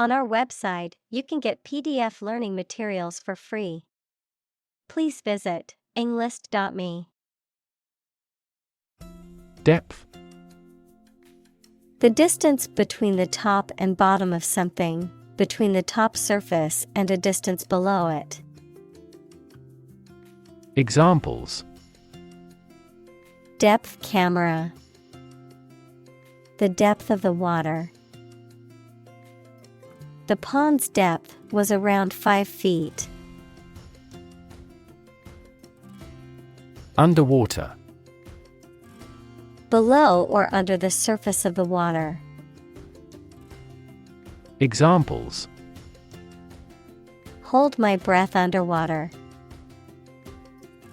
On our website, you can get PDF learning materials for free. Please visit englist.me. Depth. The distance between the top and bottom of something, between the top surface and a distance below it. Examples: Depth camera. The depth of the water. The pond's depth was around 5 feet. Underwater. Below or under the surface of the water. Examples: Hold my breath underwater.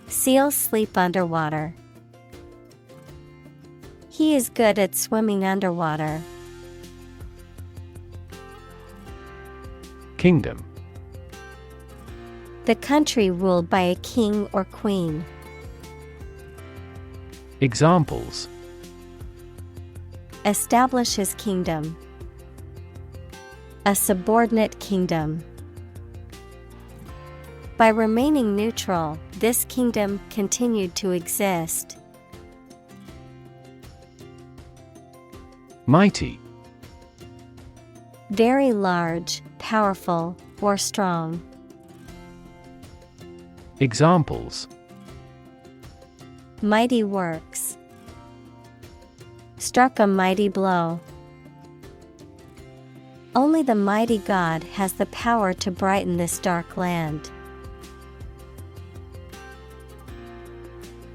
Seals sleep underwater. He is good at swimming underwater. Kingdom. The country ruled by a king or queen. Examples: Establish his kingdom. A subordinate kingdom. By remaining neutral, this kingdom continued to exist. Mighty. Very large, powerful, or strong. Examples: Mighty works. Struck a mighty blow. Only the mighty God has the power to brighten this dark land.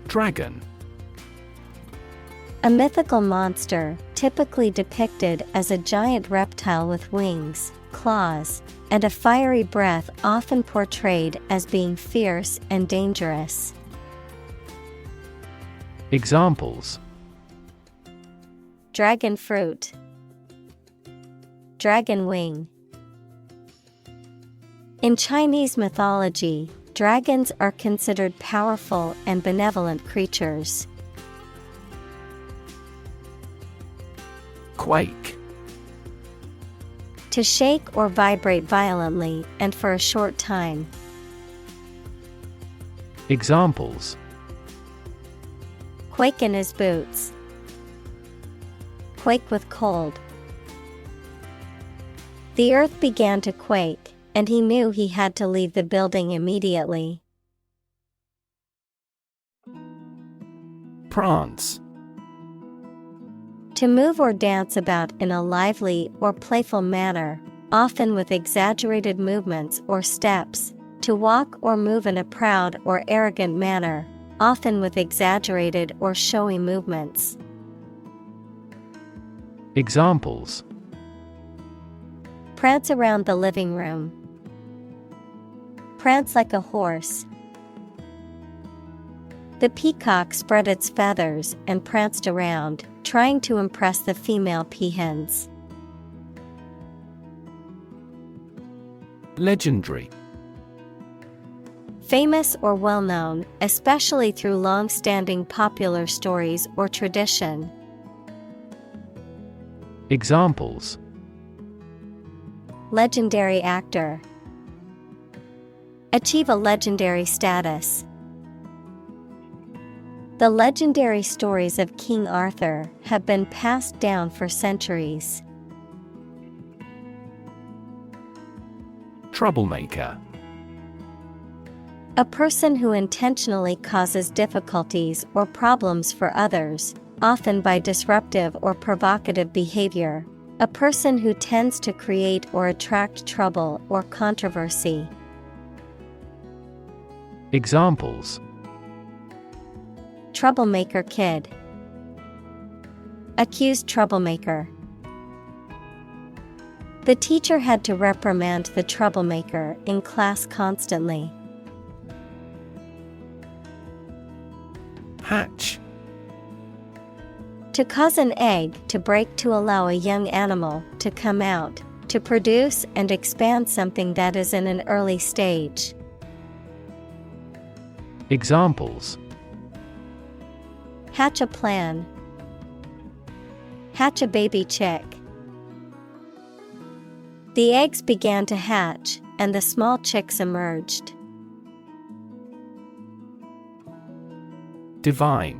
Dragon. A mythical monster, typically depicted as a giant reptile with wings, claws, and a fiery breath, often portrayed as being fierce and dangerous. Examples: Dragon fruit. Dragon wing. In Chinese mythology, dragons are considered powerful and benevolent creatures. Quake. To shake or vibrate violently and for a short time. Examples: Quake in his boots. Quake with cold. The earth began to quake, and he knew he had to leave the building immediately. Prance. To move or dance about in a lively or playful manner, often with exaggerated movements or steps. To walk or move in a proud or arrogant manner, often with exaggerated or showy movements. Examples: Prance around the living room. Prance like a horse. The peacock spread its feathers and pranced around, trying to impress the female peahens. Legendary. Famous or well-known, especially through long-standing popular stories or tradition. Examples: Legendary actor. Achieve a legendary status. The legendary stories of King Arthur have been passed down for centuries. Troublemaker. A person who intentionally causes difficulties or problems for others, often by disruptive or provocative behavior. A person who tends to create or attract trouble or controversy. Examples: Troublemaker kid. Accused troublemaker. The teacher had to reprimand the troublemaker in class constantly. Hatch. To cause an egg to break to allow a young animal to come out, to produce and expand something that is in an early stage. Examples: Hatch a plan. Hatch a baby chick. The eggs began to hatch, and the small chicks emerged. Divine.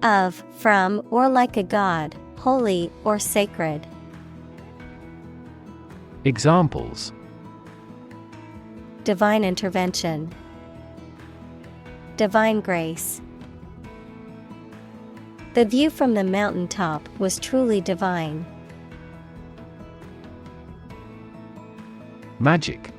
Of, from, or like a god, holy or sacred. Examples: Divine intervention. Divine grace. The view from the mountaintop was truly divine. Magic.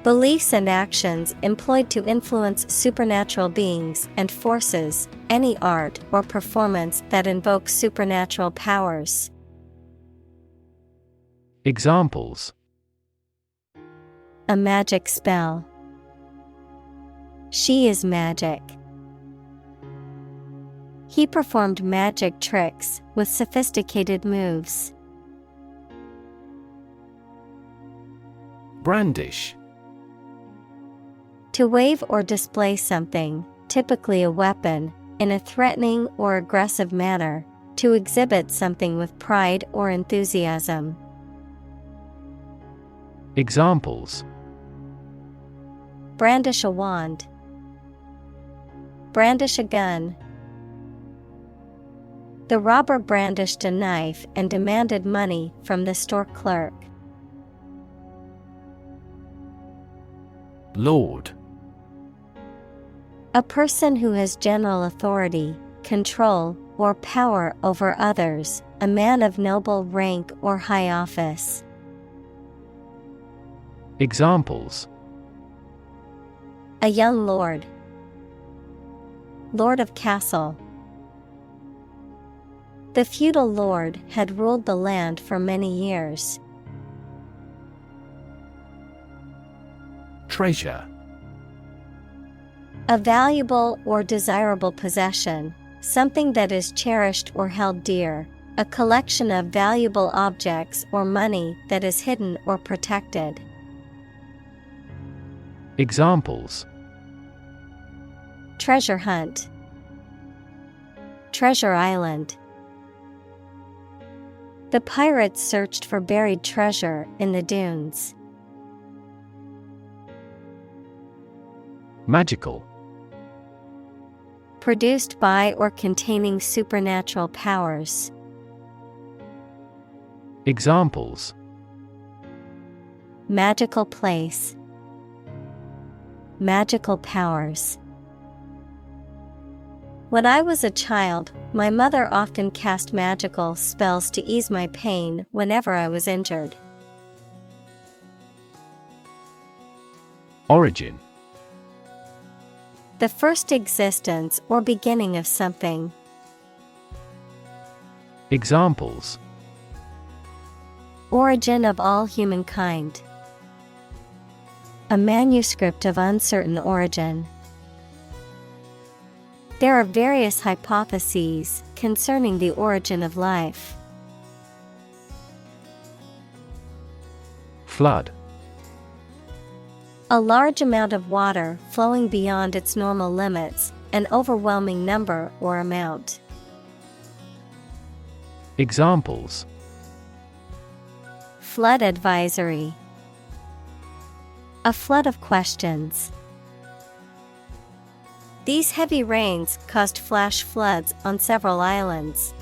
Beliefs and actions employed to influence supernatural beings and forces, any art or performance that invokes supernatural powers. Examples: A magic spell. She is magic. He performed magic tricks with sophisticated moves. Brandish. To wave or display something, typically a weapon, in a threatening or aggressive manner, to exhibit something with pride or enthusiasm. Examples: Brandish a wand. Brandish a gun. The robber brandished a knife and demanded money from the store clerk. Lord. A person who has general authority, control, or power over others, a man of noble rank or high office. Examples: A young lord. Lord of castle. The feudal lord had ruled the land for many years. Treasure. A valuable or desirable possession, something that is cherished or held dear, a collection of valuable objects or money that is hidden or protected. Examples: Treasure hunt. Treasure island. The pirates searched for buried treasure in the dunes. Magical. Produced by or containing supernatural powers. Examples: Magical place. Magical powers. When I was a child, my mother often cast magical spells to ease my pain whenever I was injured. Origin. The first existence or beginning of something. Examples: Origin of all humankind. A manuscript of uncertain origin. There are various hypotheses concerning the origin of life. Flood. A large amount of water flowing beyond its normal limits, an overwhelming number or amount. Examples: Flood advisory. A flood of questions. These heavy rains caused flash floods on several islands.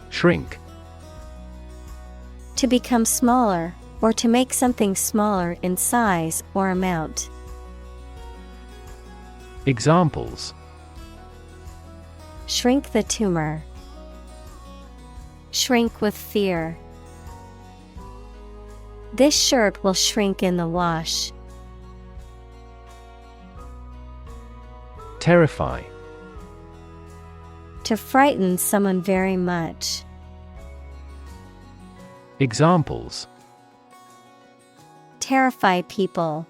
Shrink. To become smaller, or to make something smaller in size or amount. Examples: Shrink the tumor. Shrink with fear. This shirt will shrink in the wash. Terrify. To frighten someone very much. Examples: Terrify people.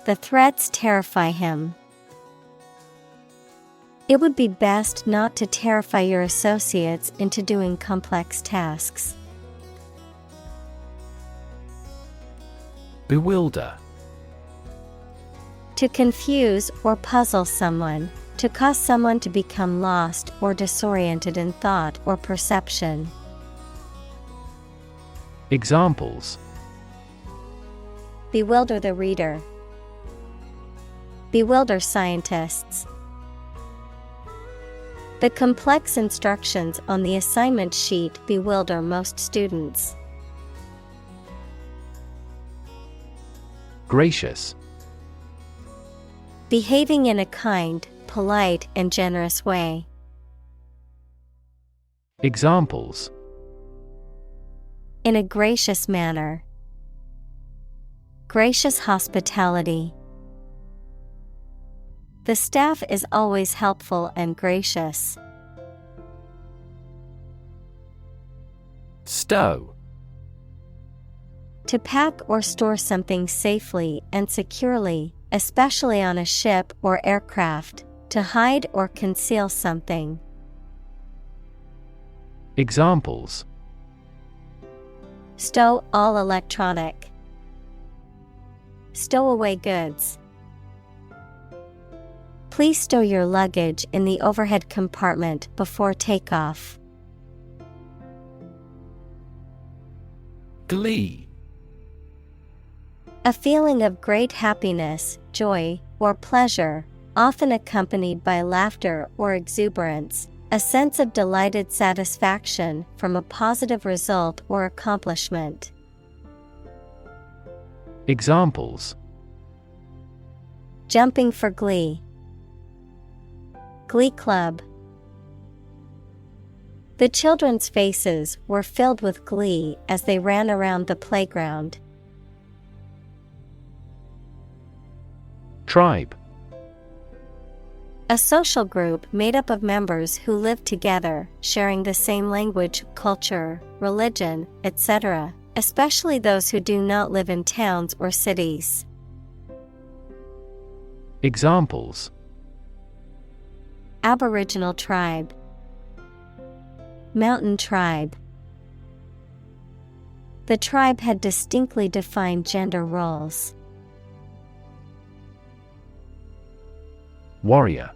The threats terrify him. It would be best not to terrify your associates into doing complex tasks. Bewilder. To confuse or puzzle someone, To cause someone to become lost or disoriented in thought or perception. Examples: Bewilder the reader. Bewilder scientists. The complex instructions on the assignment sheet bewilder most students. Gracious. Behaving in a kind, polite, and generous way. Examples: In a gracious manner. Gracious hospitality. The staff is always helpful and gracious. Stow. To pack or store something safely and securely, especially on a ship or aircraft, to hide or conceal something. Examples: Stow all electronic. Stow away goods. Please stow your luggage in the overhead compartment before takeoff. Glee. A feeling of great happiness, joy, or pleasure, often accompanied by laughter or exuberance, a sense of delighted satisfaction from a positive result or accomplishment. Examples: Jumping for glee. Glee club. The children's faces were filled with glee as they ran around the playground. Tribe. A social group made up of members who live together, sharing the same language, culture, religion, etc., especially those who do not live in towns or cities. Examples: Aboriginal tribe. Mountain tribe. The tribe had distinctly defined gender roles. Warrior.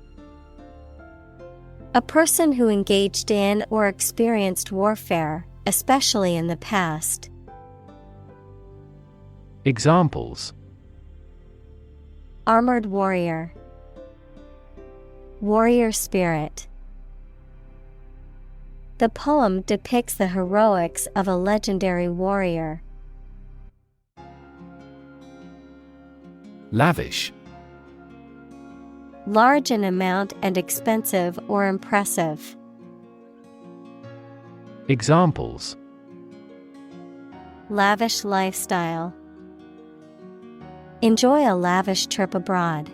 A person who engaged in or experienced warfare, especially in the past. Examples: Armored warrior. Warrior spirit. The poem depicts the heroics of a legendary warrior. Lavish. Large in amount and expensive or impressive. Examples: Lavish lifestyle. Enjoy a lavish trip abroad.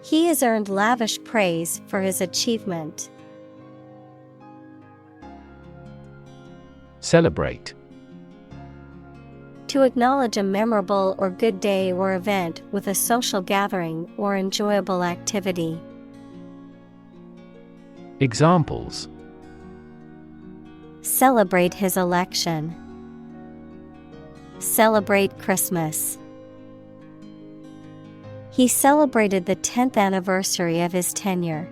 He has earned lavish praise for his achievement. Celebrate. To acknowledge a memorable or good day or event with a social gathering or enjoyable activity. Examples: Celebrate his election. Celebrate Christmas. He celebrated the 10th anniversary of his tenure.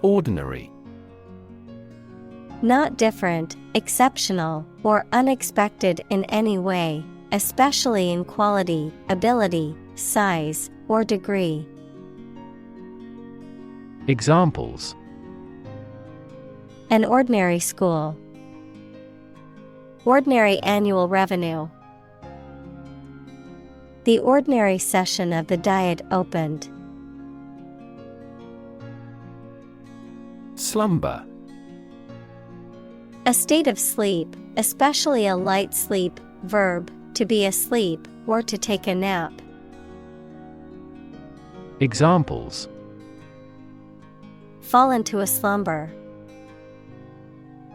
Ordinary. Not different, exceptional, or unexpected in any way, especially in quality, ability, size, or degree. Examples: An ordinary school. Ordinary annual revenue. The ordinary session of the Diet opened. Slumber. A state of sleep, especially a light sleep, verb, to be asleep, or to take a nap. Examples: Fall into a slumber.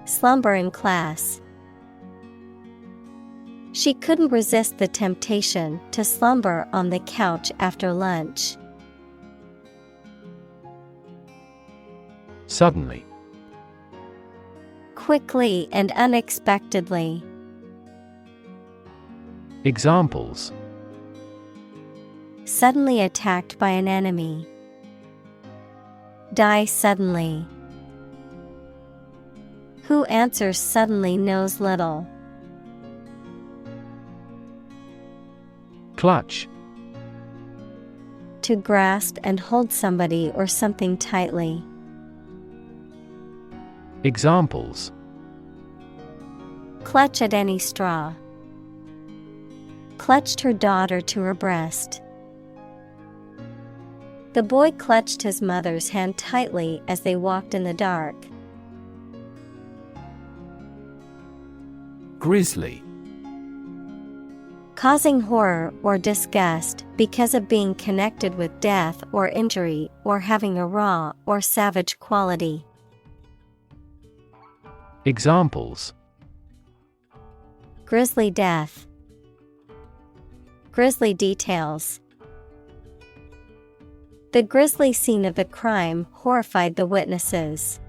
Slumber in class. She couldn't resist the temptation to slumber on the couch after lunch. Suddenly. Quickly and unexpectedly. Examples: Suddenly attacked by an enemy. Die suddenly. Who answers suddenly knows little. Clutch. To grasp and hold somebody or something tightly. Examples: Clutch at any straw. Clutched her daughter to her breast. The boy clutched his mother's hand tightly as they walked in the dark. Grisly. Causing horror or disgust because of being connected with death or injury or having a raw or savage quality. Examples: Grisly death. Grisly details. The grisly scene of the crime horrified the witnesses.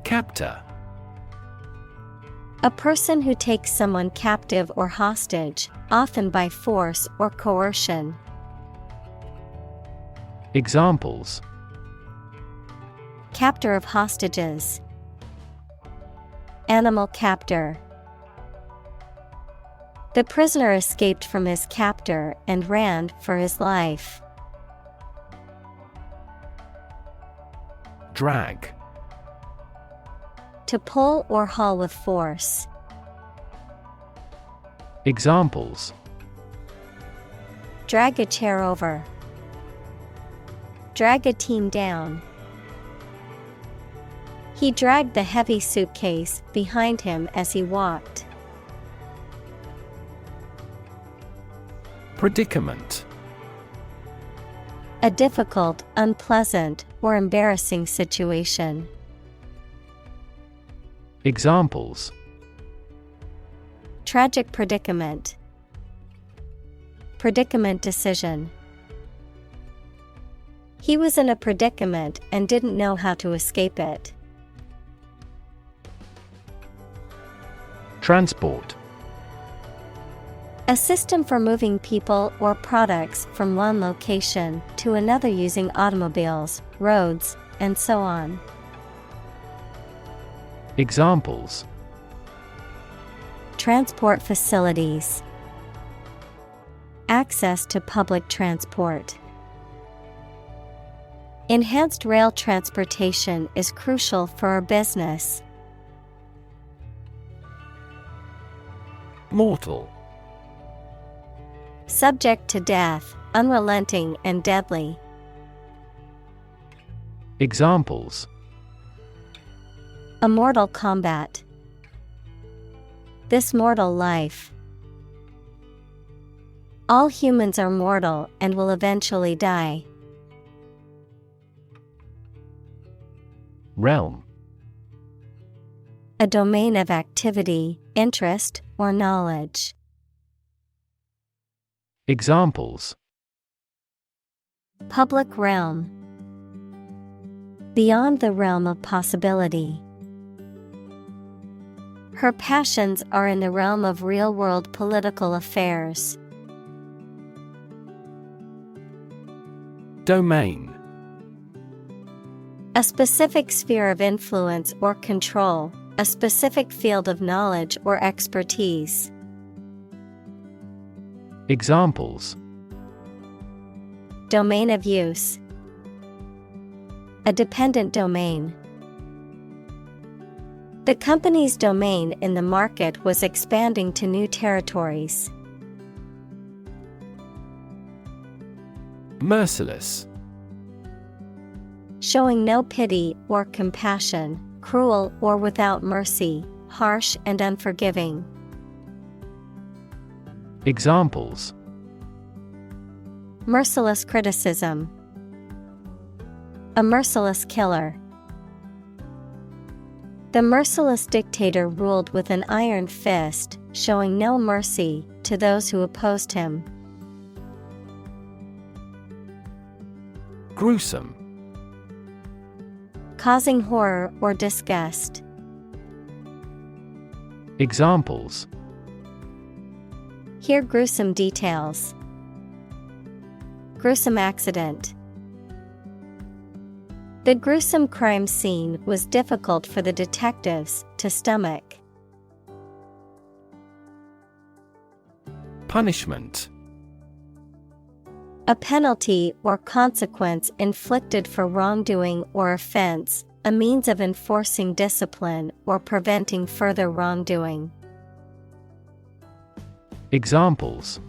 Captor. A person who takes someone captive or hostage, often by force or coercion. Examples: Captor of hostages. Animal captor. The prisoner escaped from his captor and ran for his life. Drag. To pull or haul with force. Examples: Drag a chair over. Drag a team down. He dragged the heavy suitcase behind him as he walked. Predicament. A difficult, unpleasant, or embarrassing situation. Examples: Tragic predicament. Predicament decision. He was in a predicament and didn't know how to escape it. Transport. A system for moving people or products from one location to another using automobiles, roads, and so on. Examples: Transport facilities. Access to public transport. Enhanced rail transportation is crucial for our business. Mortal. Subject to death, unrelenting and deadly. Examples: A mortal combat. This mortal life. All humans are mortal and will eventually die. Realm. A domain of activity, interest, or knowledge. Examples: Public realm. Beyond the realm of possibility. Her passions are in the realm of real-world political affairs. Domain. A specific sphere of influence or control, a specific field of knowledge or expertise. Examples: Domain of use. A dependent domain. The company's domain in the market was expanding to new territories. Merciless. Showing no pity or compassion, cruel or without mercy, harsh and unforgiving. Examples: Merciless criticism. A merciless killer. The merciless dictator ruled with an iron fist, showing no mercy to those who opposed him. Gruesome. Causing horror or disgust. Examples: Hear gruesome details. Gruesome accident. The gruesome crime scene was difficult for the detectives to stomach. Punishment. A penalty or consequence inflicted for wrongdoing or offense, a means of enforcing discipline or preventing further wrongdoing. Examples: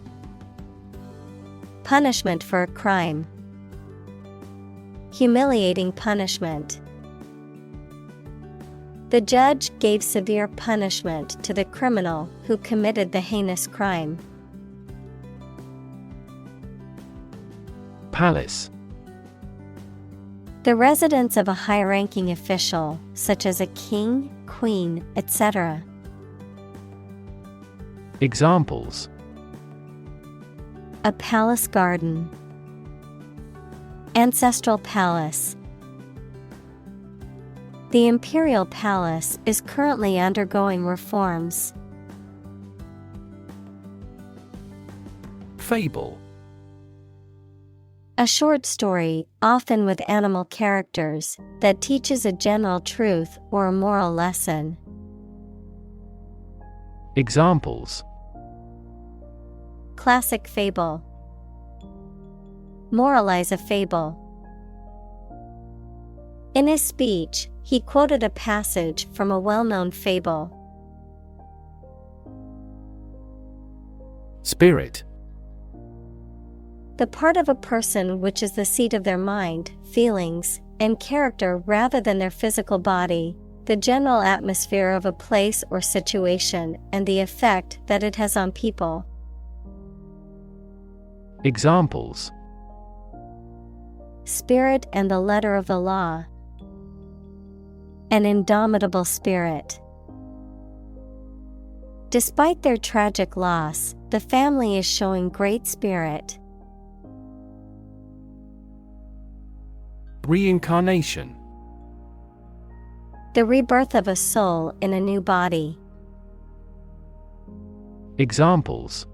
punishment for a crime, humiliating punishment. The judge gave severe punishment to the criminal who committed the heinous crime. Palace. The residence of a high-ranking official, such as a king, queen, etc. Examples: a palace garden, ancestral palace. The imperial palace is currently undergoing reforms. Fable. A short story, often with animal characters, that teaches a general truth or a moral lesson. Examples: classic fable, moralize a fable. In his speech, he quoted a passage from a well-known fable. Spirit. The part of a person which is the seat of their mind, feelings, and character rather than their physical body, the general atmosphere of a place or situation, and the effect that it has on people. Examples: spirit and the letter of the law. An indomitable spirit. Despite their tragic loss, the family is showing great spirit. Reincarnation. The rebirth of a soul in a new body. Examples: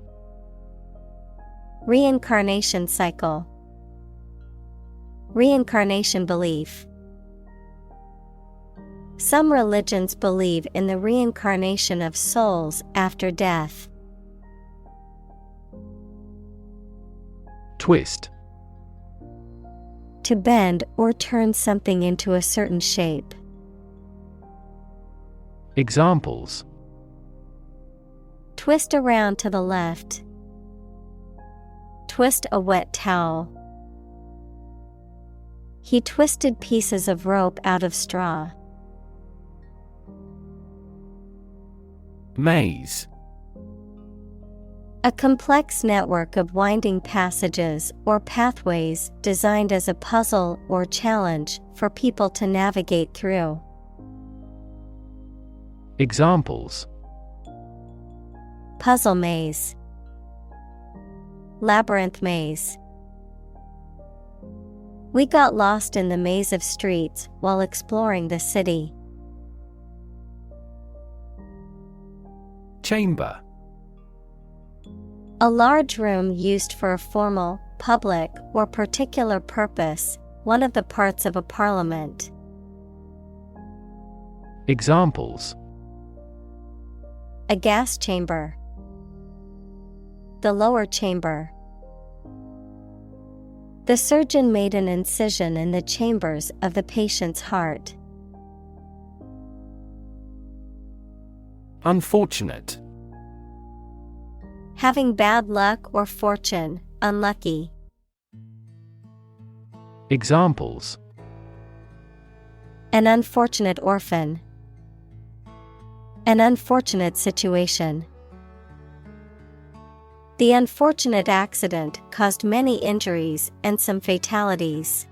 reincarnation cycle, reincarnation belief. Some religions believe in the reincarnation of souls after death. Twist. To bend or turn something into a certain shape. Examples: twist around to the left. Twist a wet towel. He twisted pieces of rope out of straw. Maze. A complex network of winding passages or pathways designed as a puzzle or challenge for people to navigate through. Examples: puzzle maze, labyrinth maze. We got lost in the maze of streets while exploring the city. Chamber. A large room used for a formal, public, or particular purpose, one of the parts of a parliament. Examples: a gas chamber. The lower chamber. The surgeon made an incision in the chambers of the patient's heart. Unfortunate. Having bad luck or fortune, unlucky. Examples: an unfortunate orphan. An unfortunate situation. The unfortunate accident caused many injuries and some fatalities.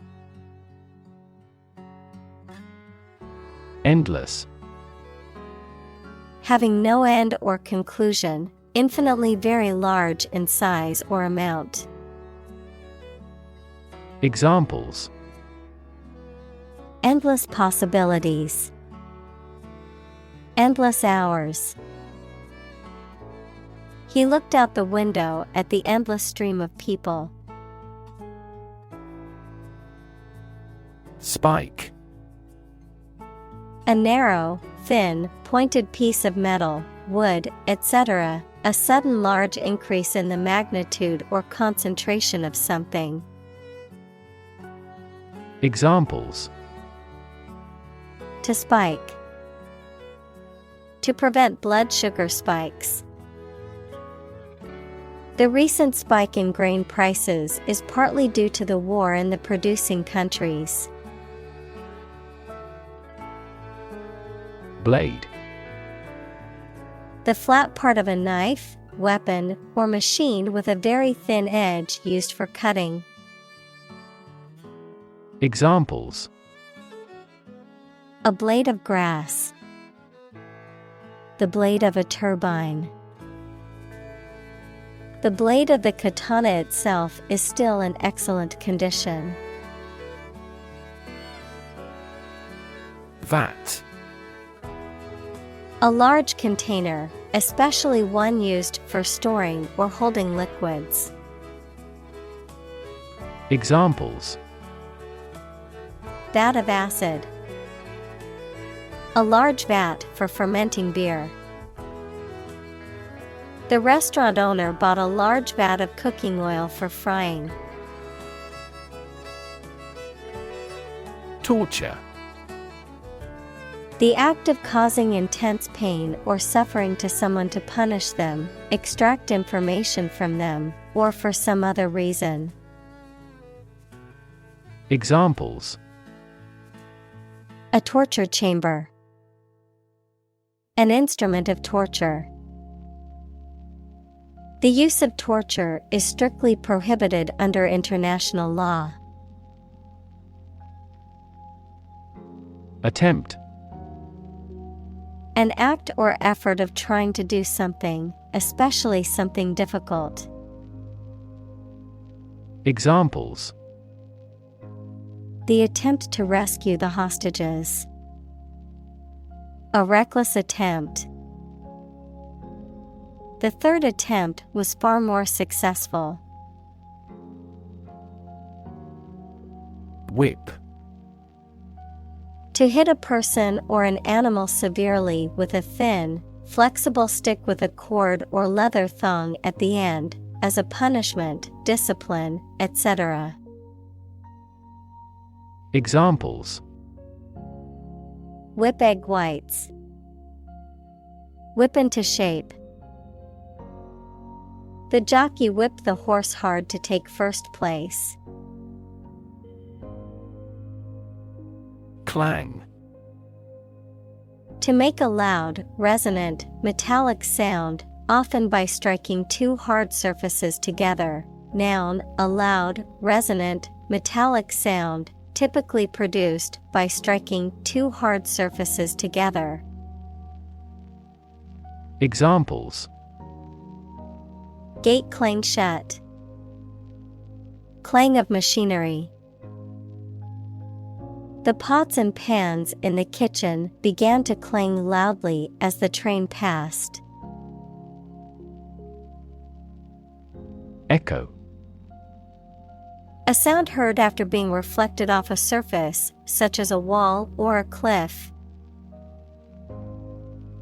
Endless. Having no end or conclusion, infinitely very large in size or amount. Examples: endless possibilities. Endless hours. He looked out the window at the endless stream of people. Spike. A narrow, thin, pointed piece of metal, wood, etc., a sudden large increase in the magnitude or concentration of something. Examples: To spike. To prevent blood sugar spikes. The recent spike in grain prices is partly due to the war in the producing countries. Blade. The flat part of a knife, weapon, or machine with a very thin edge used for cutting. Examples: A blade of grass. The blade of a turbine. The blade of the katana itself is still in excellent condition. Vat. A large container, especially one used for storing or holding liquids. Examples: Vat of acid. A large vat for fermenting beer. The restaurant owner bought a large vat of cooking oil for frying. Torture. The act of causing intense pain or suffering to someone to punish them, extract information from them, or for some other reason. Examples: A torture chamber. An instrument of torture. The use of torture is strictly prohibited under international law. Attempt. An act or effort of trying to do something, especially something difficult. Examples: The attempt to rescue the hostages. A reckless attempt. The third attempt was far more successful. Whip. To hit a person or an animal severely with a thin, flexible stick with a cord or leather thong at the end, as a punishment, discipline, etc. Examples: Whip egg whites. Whip into shape. The jockey whipped the horse hard to take first place. Clang. To make a loud, resonant, metallic sound, often by striking two hard surfaces together. Noun, a loud, resonant, metallic sound, typically produced by striking two hard surfaces together. Examples: Gate clang shut. Clang of machinery. The pots and pans in the kitchen began to clang loudly as the train passed. Echo. A sound heard after being reflected off a surface, such as a wall or a cliff.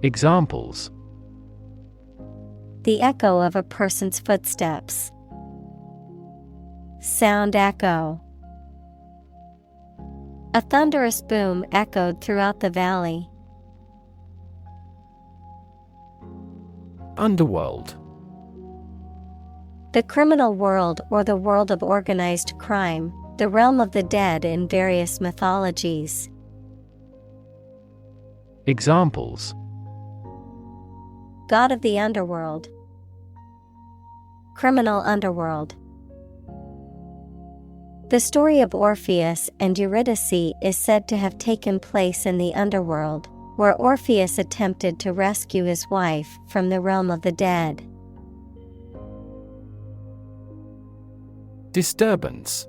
Examples: The echo of a person's footsteps. Sound echo. A thunderous boom echoed throughout the valley. Underworld. The criminal world or the world of organized crime, the realm of the dead in various mythologies. Examples: God of the underworld. Criminal underworld. The story of Orpheus and Eurydice is said to have taken place in the underworld, where Orpheus attempted to rescue his wife from the realm of the dead. Disturbance.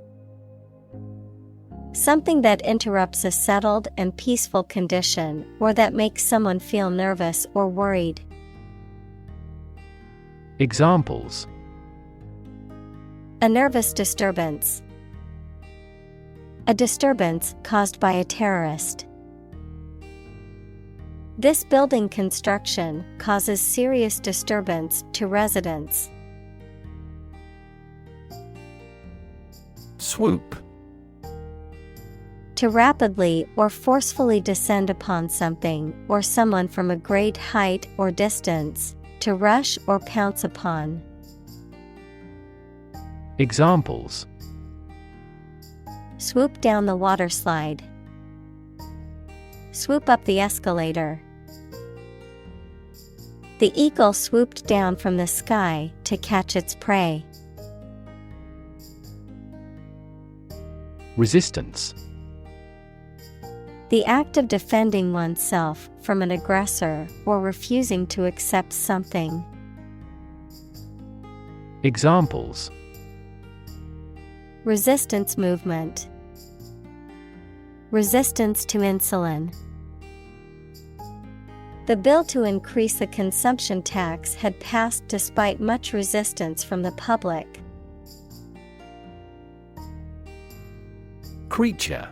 Something that interrupts a settled and peaceful condition or that makes someone feel nervous or worried. Examples: a nervous disturbance. A disturbance caused by a terrorist. This building construction causes serious disturbance to residents. Swoop. To rapidly or forcefully descend upon something or someone from a great height or distance, to rush or pounce upon. Examples: swoop down the water slide. Swoop up the escalator. The eagle swooped down from the sky to catch its prey. Resistance. The act of defending oneself from an aggressor or refusing to accept something. Examples: resistance movement. Resistance to insulin. The bill to increase the consumption tax had passed despite much resistance from the public. Creature.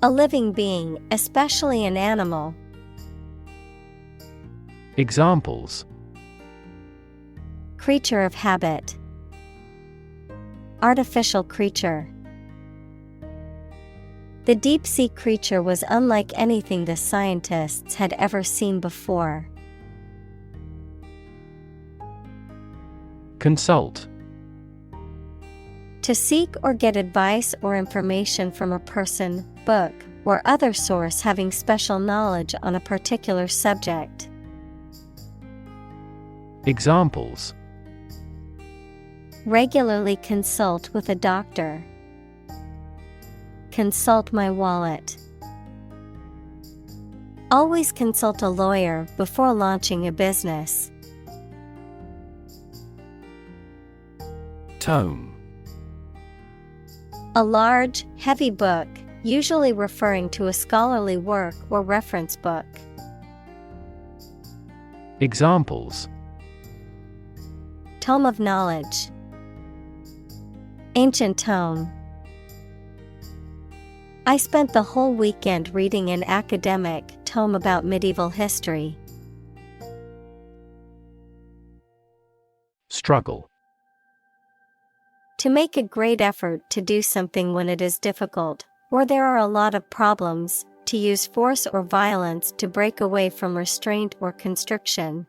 A living being, especially an animal. Examples: creature of habit. Artificial creature. The deep-sea creature was unlike anything the scientists had ever seen before. Consult. To seek or get advice or information from a person, book, or other source having special knowledge on a particular subject. Examples: regularly consult with a doctor. Consult my wallet. Always consult a lawyer before launching a business. Tome. A large, heavy book, usually referring to a scholarly work or reference book. Examples: tome of knowledge. Ancient tome. I spent the whole weekend reading an academic tome about medieval history. Struggle. To make a great effort to do something when it is difficult, or there are a lot of problems, to use force or violence to break away from restraint or constriction.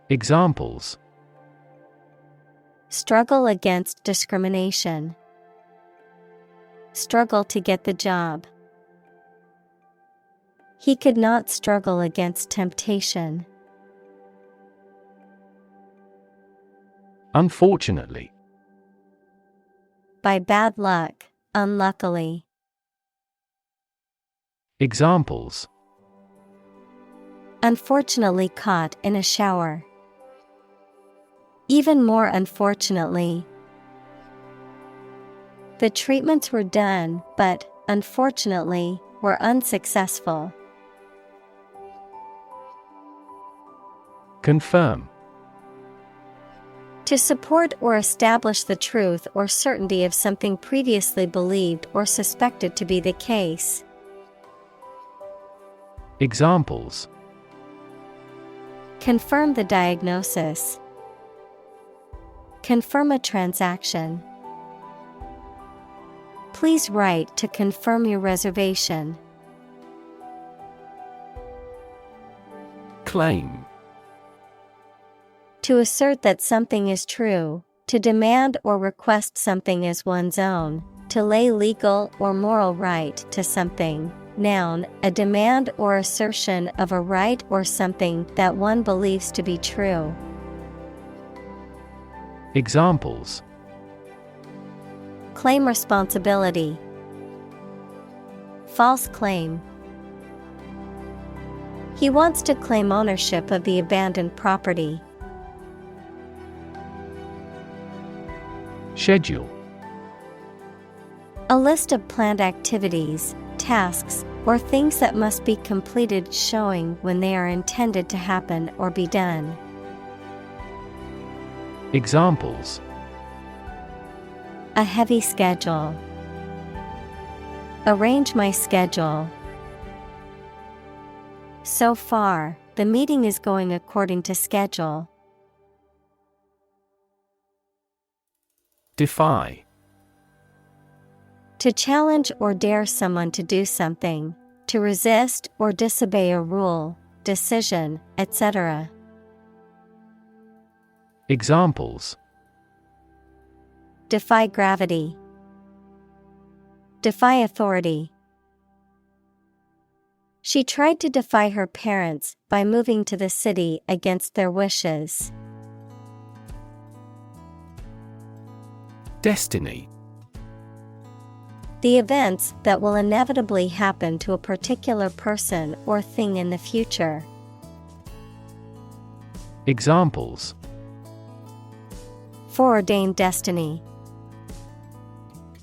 Examples: struggle against discrimination. Struggle to get the job. He could not struggle against temptation. Unfortunately. By bad luck, unluckily. Examples: unfortunately caught in a shower. Even more unfortunately. The treatments were done, but, unfortunately, were unsuccessful. Confirm. To support or establish the truth or certainty of something previously believed or suspected to be the case. Examples: confirm the diagnosis. Confirm a transaction. Please write to confirm your reservation. Claim. To assert that something is true, to demand or request something as one's own, to lay legal or moral right to something. Noun, a demand or assertion of a right or something that one believes to be true. Examples: claim responsibility. False claim. He wants to claim ownership of the abandoned property. Schedule. A list of planned activities, tasks, or things that must be completed, showing when they are intended to happen or be done. Examples: A heavy schedule. Arrange my schedule. So far, the meeting is going according to schedule. Defy. To challenge or dare someone to do something, to resist or disobey a rule, decision, etc. Examples: Defy gravity. Defy authority. She tried to defy her parents by moving to the city against their wishes. Destiny. The events that will inevitably happen to a particular person or thing in the future. Examples: Foreordained destiny.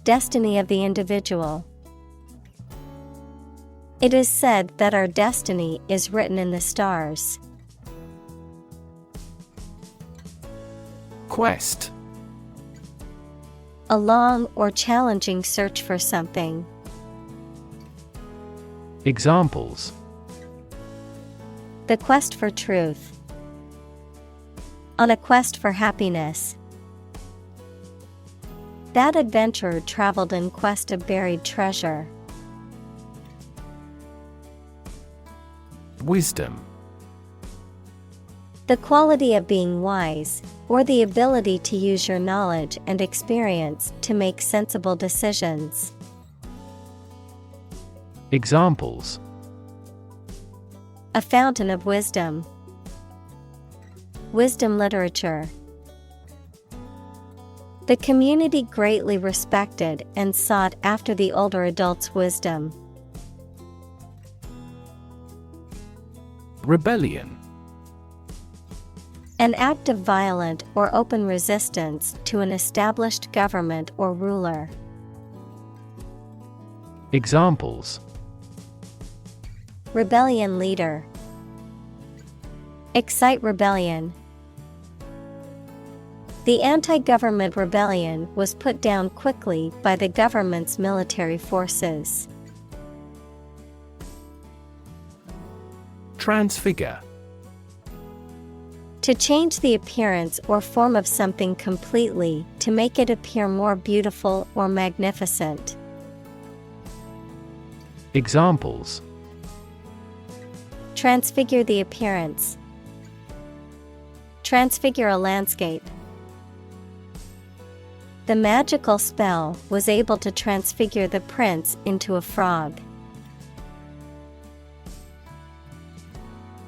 Destiny of the individual. It is said that our destiny is written in the stars. Quest. A long or challenging search for something. Examples: The quest for truth. On a quest for happiness. That adventurer traveled in quest of buried treasure. Wisdom. The quality of being wise, or the ability to use your knowledge and experience to make sensible decisions. Examples: A fountain of wisdom. Wisdom literature. The community greatly respected and sought after the older adult's wisdom. Rebellion. An act of violent or open resistance to an established government or ruler. Examples: Rebellion leader. Excite rebellion. The anti-government rebellion was put down quickly by the government's military forces. Transfigure. To change the appearance or form of something completely, to make it appear more beautiful or magnificent. Examples: Transfigure the appearance. Transfigure a landscape. The magical spell was able to transfigure the prince into a frog.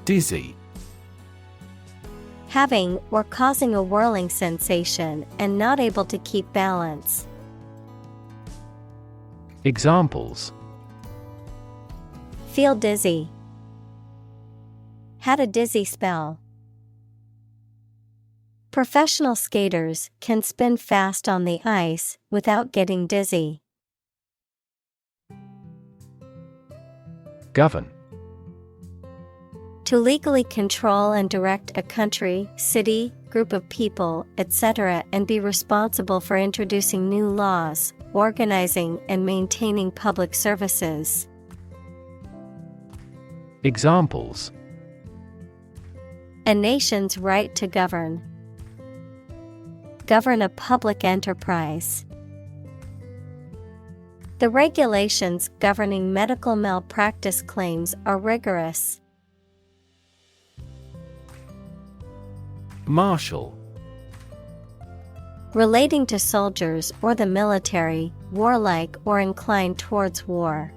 Dizzy. Having or causing a whirling sensation and not able to keep balance. Examples: Feel dizzy. Had a dizzy spell. Professional skaters can spin fast on the ice without getting dizzy. Govern. To legally control and direct a country, city, group of people, etc., and be responsible for introducing new laws, organizing and maintaining public services. Examples: A nation's right to govern. Govern a public enterprise. The regulations governing medical malpractice claims are rigorous. Martial. Relating to soldiers or the military, warlike or inclined towards war.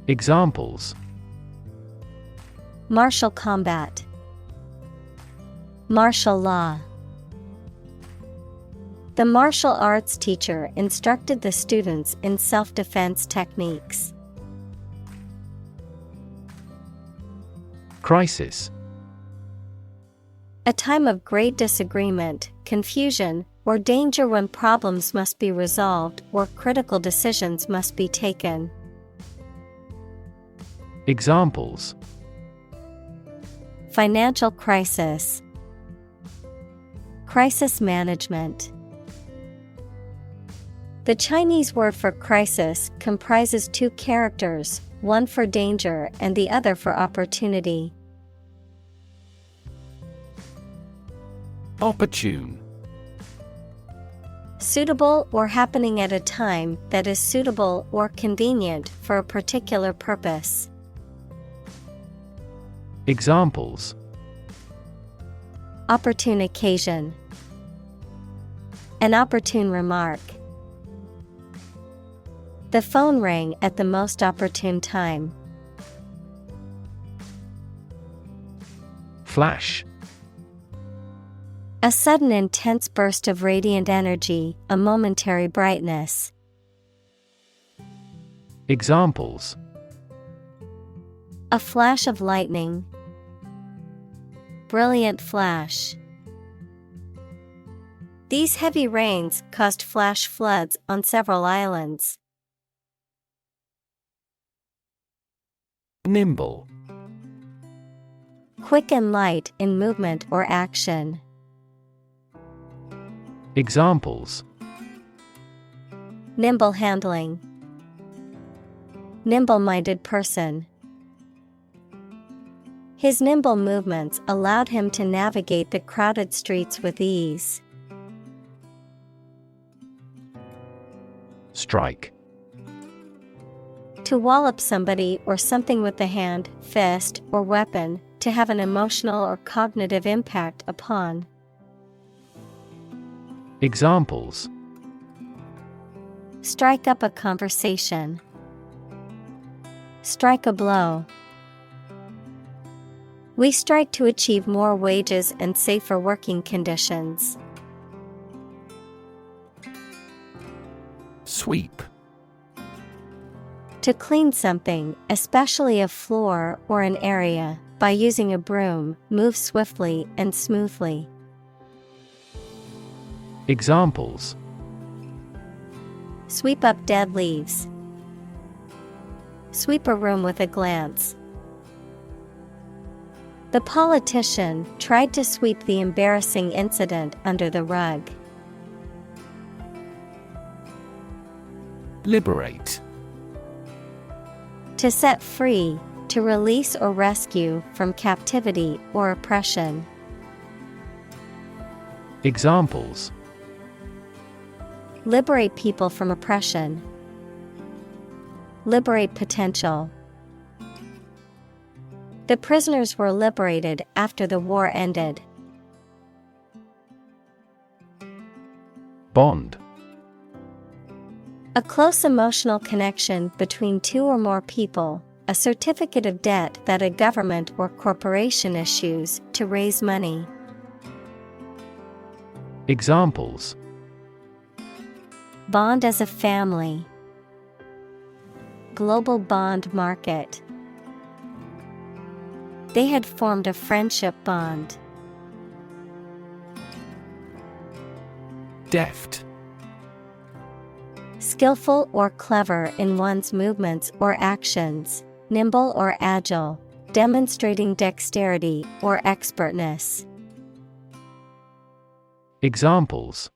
Examples: Martial combat. Martial law. The martial arts teacher instructed the students in self-defense techniques. Crisis. A time of great disagreement, confusion, or danger when problems must be resolved or critical decisions must be taken. Examples: financial crisis, crisis management. The Chinese word for crisis comprises two characters, one for danger and the other for opportunity. Opportune. Suitable or happening at a time that is suitable or convenient for a particular purpose. Examples: opportune occasion, an opportune remark. The phone rang at the most opportune time. Flash. A sudden intense burst of radiant energy, a momentary brightness. Examples: a flash of lightning, brilliant flash. These heavy rains caused flash floods on several islands. Nimble. Quick and light in movement or action. Examples: nimble handling, nimble-minded person. His nimble movements allowed him to navigate the crowded streets with ease. Strike. To wallop somebody or something with the hand, fist, or weapon, to have an emotional or cognitive impact upon. Examples: strike up a conversation, strike a blow. We strike to achieve more wages and safer working conditions. Sweep. To clean something, especially a floor or an area, by using a broom, move swiftly and smoothly. Examples: sweep up dead leaves, sweep a room with a glance. The politician tried to sweep the embarrassing incident under the rug. Liberate. To set free, to release or rescue from captivity or oppression. Examples: liberate people from oppression, liberate potential. The prisoners were liberated after the war ended. Bond. A close emotional connection between two or more people, a certificate of debt that a government or corporation issues to raise money. Examples: bond as a family, global bond market. They had formed a friendship bond. Deft. Skillful or clever in one's movements or actions, nimble or agile, demonstrating dexterity or expertness. Examples: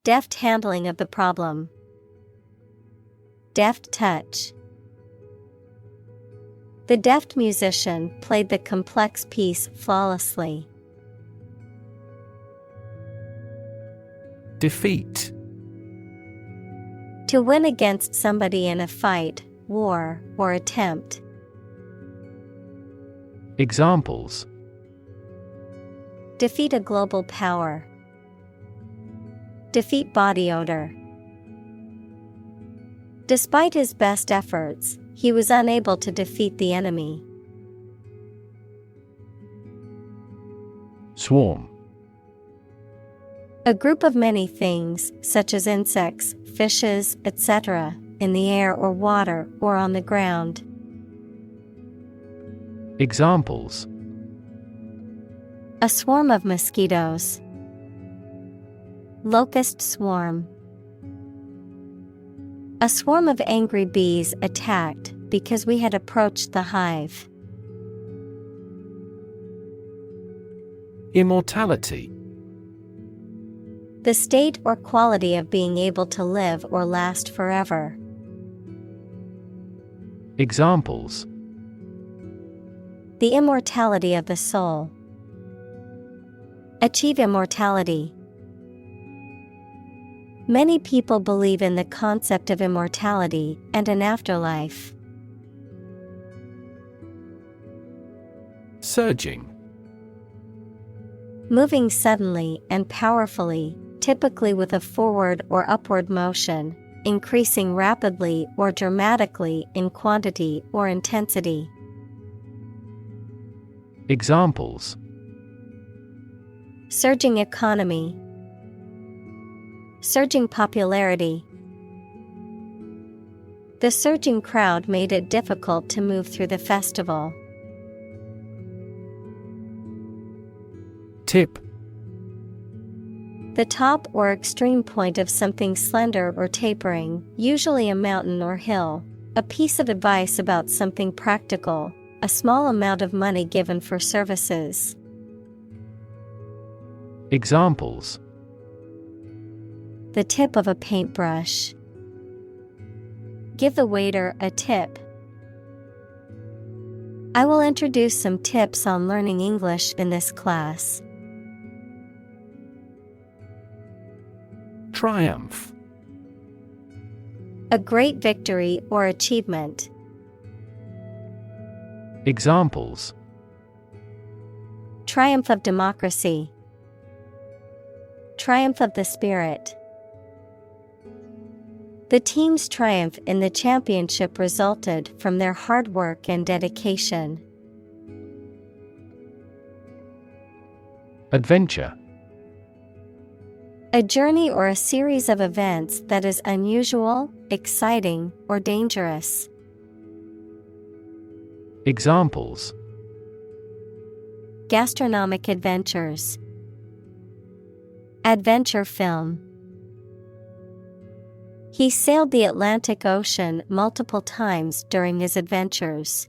deft handling of the problem, deft touch. The deft musician played the complex piece flawlessly. Defeat. To win against somebody in a fight, war, or attempt. Examples: defeat a global power, defeat body odor. Despite his best efforts, he was unable to defeat the enemy. Swarm. A group of many things, such as insects, fishes, etc., in the air or water or on the ground. Examples: a swarm of mosquitoes, locust swarm. A swarm of angry bees attacked, because we had approached the hive. Immortality. The state or quality of being able to live or last forever. Examples: The immortality of the soul. Achieve immortality. Many people believe in the concept of immortality and an afterlife. Surging. Moving suddenly and powerfully, typically with a forward or upward motion, increasing rapidly or dramatically in quantity or intensity. Examples: Surging economy. Surging popularity. The surging crowd made it difficult to move through the festival. Tip. The top or extreme point of something slender or tapering, usually a mountain or hill. A piece of advice about something practical, a small amount of money given for services. Examples: The tip of a paintbrush. Give the waiter a tip. I will introduce some tips on learning English in this class. Triumph. A great victory or achievement. Examples: Triumph of democracy. Triumph of the spirit. The team's triumph in the championship resulted from their hard work and dedication. Adventure. A journey or a series of events that is unusual, exciting, or dangerous. Examples: Gastronomic adventures. Adventure film. He sailed the Atlantic Ocean multiple times during his adventures.